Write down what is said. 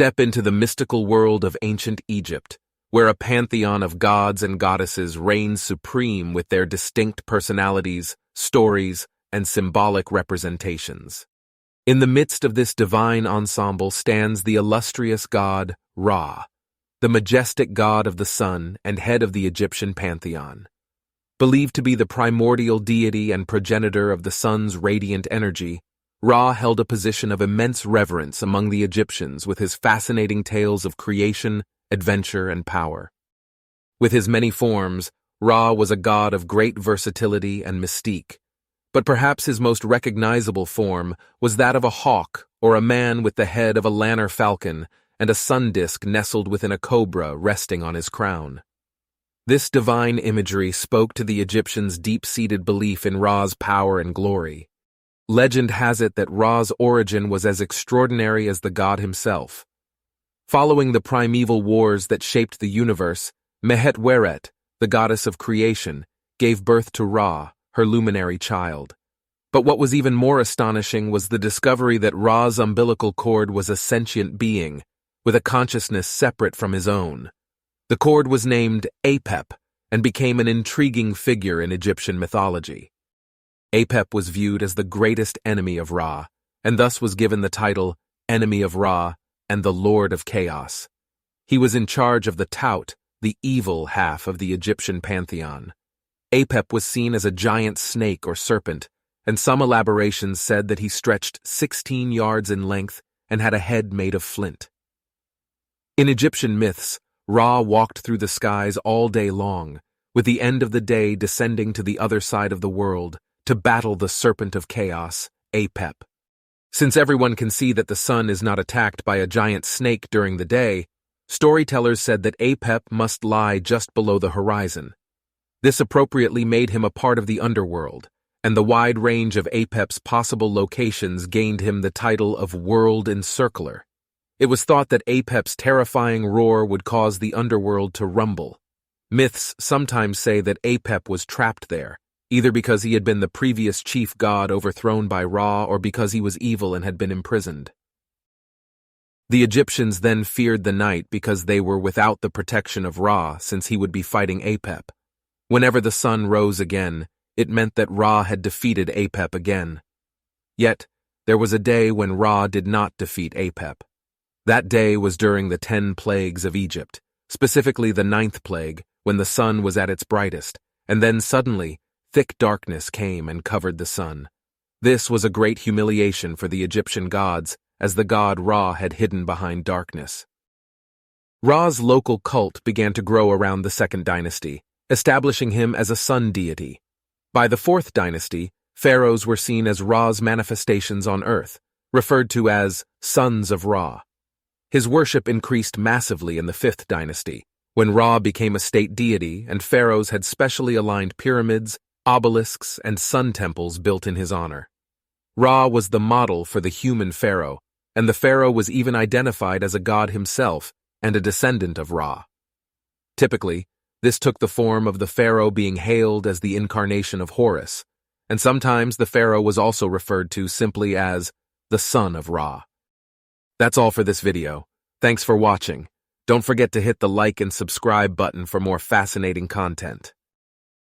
Step into the mystical world of ancient Egypt, where a pantheon of gods and goddesses reigns supreme with their distinct personalities, stories, and symbolic representations. In the midst of this divine ensemble stands the illustrious god Ra, the majestic god of the sun and head of the Egyptian pantheon. Believed to be the primordial deity and progenitor of the sun's radiant energy, Ra held a position of immense reverence among the Egyptians with his fascinating tales of creation, adventure, and power. With his many forms, Ra was a god of great versatility and mystique, but perhaps his most recognizable form was that of a hawk or a man with the head of a lanner falcon and a sun disk nestled within a cobra resting on his crown. This divine imagery spoke to the Egyptians' deep-seated belief in Ra's power and glory. Legend has it that Ra's origin was as extraordinary as the god himself. Following the primeval wars that shaped the universe, Mehet-Weret, the goddess of creation, gave birth to Ra, her luminary child. But what was even more astonishing was the discovery that Ra's umbilical cord was a sentient being, with a consciousness separate from his own. The cord was named Apep and became an intriguing figure in Egyptian mythology. Apep was viewed as the greatest enemy of Ra, and thus was given the title Enemy of Ra and the Lord of Chaos. He was in charge of the Taut, the evil half of the Egyptian pantheon. Apep was seen as a giant snake or serpent, and some elaborations said that he stretched 16 yards in length and had a head made of flint. In Egyptian myths, Ra walked through the skies all day long, with the end of the day descending to the other side of the world to battle the serpent of chaos, Apep. Since everyone can see that the sun is not attacked by a giant snake during the day, storytellers said that Apep must lie just below the horizon. This appropriately made him a part of the underworld, and the wide range of Apep's possible locations gained him the title of World Encircler. It was thought that Apep's terrifying roar would cause the underworld to rumble. Myths sometimes say that Apep was trapped there, either because he had been the previous chief god overthrown by Ra or because he was evil and had been imprisoned. The Egyptians then feared the night because they were without the protection of Ra since he would be fighting Apep. Whenever the sun rose again, it meant that Ra had defeated Apep again. Yet, there was a day when Ra did not defeat Apep. That day was during the 10 plagues of Egypt, specifically the 9th plague, when the sun was at its brightest, and then suddenly, thick darkness came and covered the sun. This was a great humiliation for the Egyptian gods, as the god Ra had hidden behind darkness. Ra's local cult began to grow around the 2nd dynasty, establishing him as a sun deity. By the 4th dynasty, pharaohs were seen as Ra's manifestations on earth, referred to as sons of Ra. His worship increased massively in the 5th dynasty, when Ra became a state deity and pharaohs had specially aligned pyramids, obelisks, and sun temples built in his honor. Ra was the model for the human pharaoh, and the pharaoh was even identified as a god himself and a descendant of Ra. Typically, this took the form of the pharaoh being hailed as the incarnation of Horus, and sometimes the pharaoh was also referred to simply as the son of Ra. That's all for this video. Thanks for watching. Don't forget to hit the like and subscribe button for more fascinating content.